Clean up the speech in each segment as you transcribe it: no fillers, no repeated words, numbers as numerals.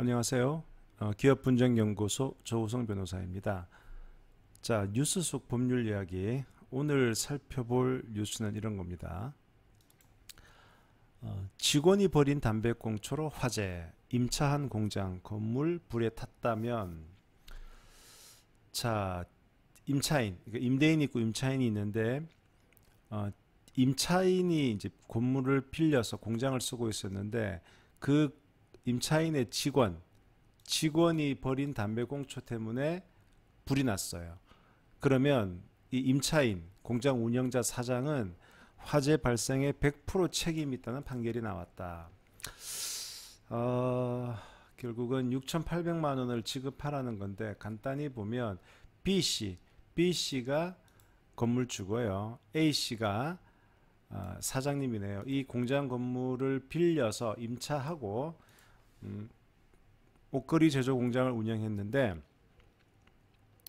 안녕하세요. 기업분쟁연구소 조우성 변호사입니다. 자, 뉴스 속 법률 이야기. 오늘 살펴볼 뉴스는 이런 겁니다. 직원이 벌인 담배꽁초로 화재, 임차한 공장 건물 불에 탔다면, 자, 임차인, 그러니까 임대인이 있고 임차인이 있는데, 임차인이 이제 건물을 빌려서 공장을 쓰고 있었는데, 그 임차인의 직원이 버린 담배꽁초 때문에 불이 났어요. 그러면 이 임차인, 공장 운영자 사장은 화재 발생에 100% 책임이 있다는 판결이 나왔다. 결국은 6,800만 원을 지급하라는 건데, 간단히 보면 B씨가 건물주고요. A씨가 사장님이네요. 이 공장 건물을 빌려서 임차하고 옷걸이 제조 공장을 운영했는데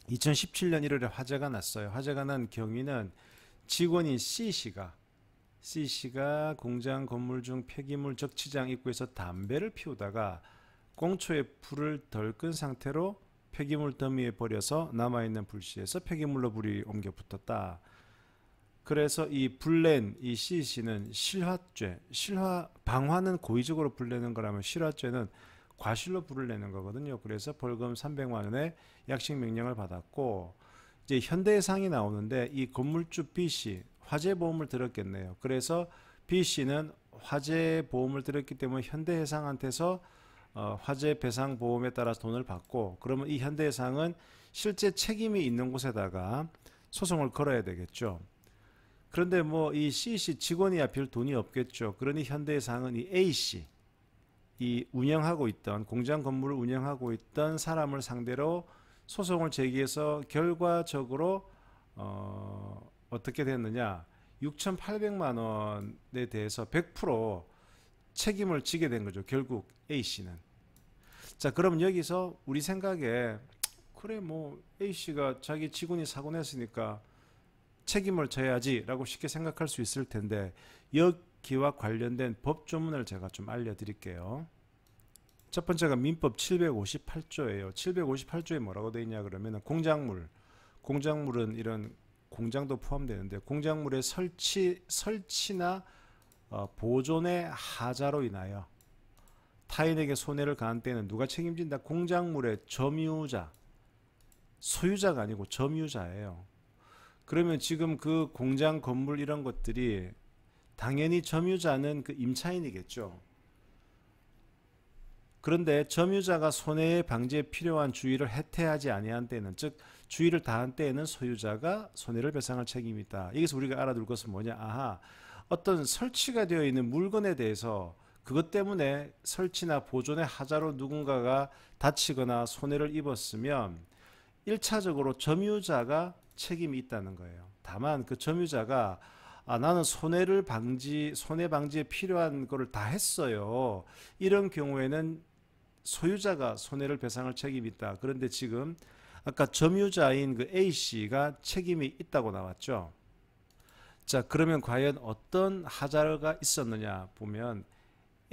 2017년 1월에 화재가 났어요. 화재가 난 경위는 직원인 C씨가 공장 건물 중 폐기물 적치장 입구에서 담배를 피우다가 꽁초에 불을 덜 끈 상태로 폐기물 더미에 버려서 남아있는 불씨에서 폐기물로 불이 옮겨 붙었다. 그래서 이 불낸 이 C씨는 방화는 고의적으로 불내는 거라면 실화죄는 과실로 불을 내는 거거든요. 그래서 벌금 300만 원의 약식 명령을 받았고, 이제 현대해상이 나오는데 이 건물주 B씨 화재 보험을 들었겠네요. 그래서 B씨는 화재 보험을 들었기 때문에 현대해상한테서 화재 배상 보험에 따라 돈을 받고, 그러면 이 현대해상은 실제 책임이 있는 곳에다가 소송을 걸어야 되겠죠. 그런데 뭐 이 C씨 직원이야 별 돈이 없겠죠. 그러니 현대해상은 이 A씨, 이 운영하고 있던 공장 건물을 운영하고 있던 사람을 상대로 소송을 제기해서 결과적으로 어떻게 됐느냐, 6,800만 원에 대해서 100% 책임을 지게 된 거죠. 결국 A씨는. 자, 그럼 여기서 우리 생각에 그래 뭐 A씨가 자기 직원이 사고 냈으니까 책임을 져야지 라고 쉽게 생각할 수 있을 텐데, 여기와 관련된 법 조문을 제가 좀 알려드릴게요. 첫 번째가 민법 758조예요. 758조에 뭐라고 되어 있냐 그러면 공작물은 이런 공장도 포함되는데, 공작물의 설치나 보존의 하자로 인하여 타인에게 손해를 가한 때는 누가 책임진다? 공작물의 점유자, 소유자가 아니고 점유자예요. 그러면 지금 그 공장 건물 이런 것들이 당연히 점유자는 그 임차인이겠죠. 그런데 점유자가 손해 방지에 필요한 주의를 해태하지 아니한 때는, 즉 주의를 다한 때에는 소유자가 손해를 배상할 책임이 있다. 여기서 우리가 알아둘 것은 뭐냐? 어떤 설치가 되어 있는 물건에 대해서 그것 때문에 설치나 보존의 하자로 누군가가 다치거나 손해를 입었으면 1차적으로 점유자가 책임이 있다는 거예요. 다만 그 점유자가 나는 손해 방지에 필요한 거를 다 했어요. 이런 경우에는 소유자가 손해를 배상할 책임이 있다. 그런데 지금 아까 점유자인 그 A씨가 책임이 있다고 나왔죠. 자, 그러면 과연 어떤 하자가 있었느냐 보면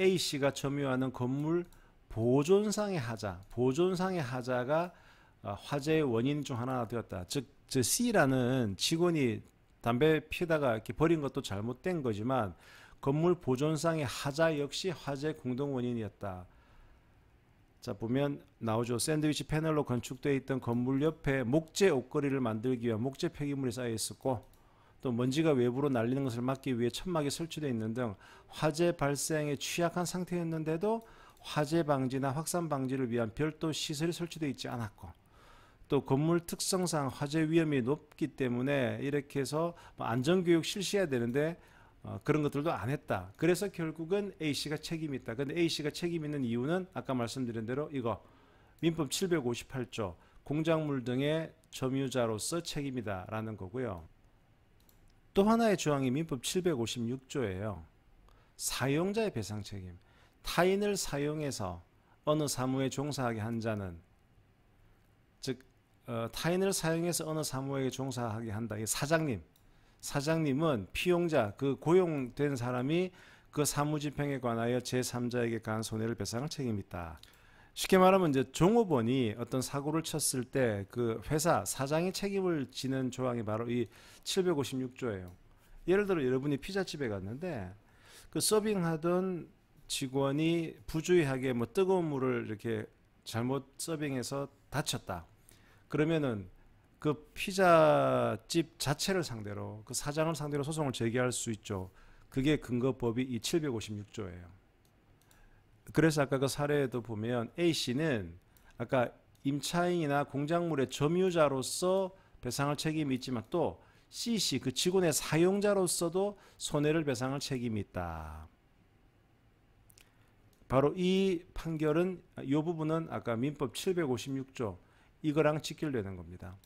A씨가 점유하는 건물 보존상의 하자가 화재의 원인 중 하나가 되었다. 즉 C라는 직원이 담배 피다가 이렇게 버린 것도 잘못된 거지만 건물 보존상의 하자 역시 화재 공동 원인이었다. 자, 보면 나오죠. 샌드위치 패널로 건축되어 있던 건물 옆에 목재 옷걸이를 만들기 위한 목재 폐기물이 쌓여 있었고, 또 먼지가 외부로 날리는 것을 막기 위해 천막이 설치되어 있는 등 화재 발생에 취약한 상태였는데도 화재 방지나 확산 방지를 위한 별도 시설이 설치되어 있지 않았고, 또 건물 특성상 화재 위험이 높기 때문에 이렇게 해서 안전교육 실시해야 되는데 그런 것들도 안 했다. 그래서 결국은 A씨가 책임이 있다. 근데 A씨가 책임 있는 이유는 아까 말씀드린 대로 이거 민법 758조 공작물 등의 점유자로서 책임이다 라는 거고요. 또 하나의 조항이 민법 756조예요. 사용자의 배상 책임. 타인을 사용해서 어느 사무에 종사하게 한 자는, 즉 타인을 사용해서 어느 사무에게 종사하게 한다. 이 사장님은 피용자, 그 고용된 사람이 그 사무집행에 관하여 제3자에게 가한 손해를 배상할 책임이 있다. 쉽게 말하면 이제 종업원이 어떤 사고를 쳤을 때 그 회사 사장이 책임을 지는 조항이 바로 이 756조예요. 예를 들어 여러분이 피자집에 갔는데 그 서빙하던 직원이 부주의하게 뭐 뜨거운 물을 이렇게 잘못 서빙해서 다쳤다. 그러면은 그 피자집 자체를 상대로 그 사장을 상대로 소송을 제기할 수 있죠. 그게 근거법이 이 756조예요. 그래서 아까 그 사례에도 보면 A씨는 아까 임차인이나 공작물의 점유자로서 배상할 책임이 있지만 또 C씨 그 직원의 사용자로서도 손해를 배상할 책임이 있다. 바로 이 판결은 이 부분은 아까 민법 756조 이거랑 직결되는 겁니다.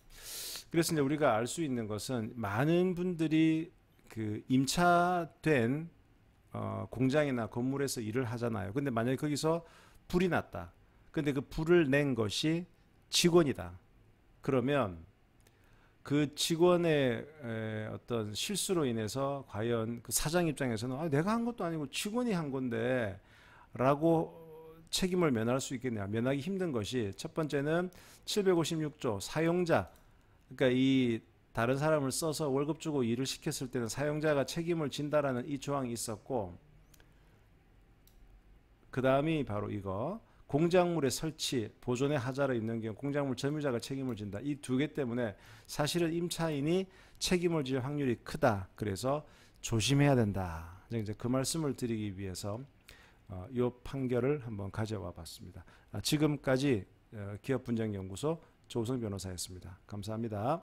그래서 이제 우리가 알 수 있는 것은 많은 분들이 그 임차된 공장이나 건물에서 일을 하잖아요. 근데 만약에 거기서 불이 났다. 근데 그 불을 낸 것이 직원이다. 그러면 그 직원의 어떤 실수로 인해서 과연 그 사장 입장에서는 아, 내가 한 것도 아니고 직원이 한 건데 라고 책임을 면할 수 있겠냐. 면하기 힘든 것이 첫 번째는 756조 사용자 그러니까 이 다른 사람을 써서 월급 주고 일을 시켰을 때는 사용자가 책임을 진다라는 이 조항이 있었고 그 다음이 바로 이거 공작물의 설치 보존의 하자로 있는 경우 공작물 점유자가 책임을 진다. 이 두 개 때문에 사실은 임차인이 책임을 질 확률이 크다. 그래서 조심해야 된다. 이제 그 말씀을 드리기 위해서 이 판결을 한번 가져와 봤습니다. 지금까지 기업분쟁연구소 조우성 변호사였습니다. 감사합니다.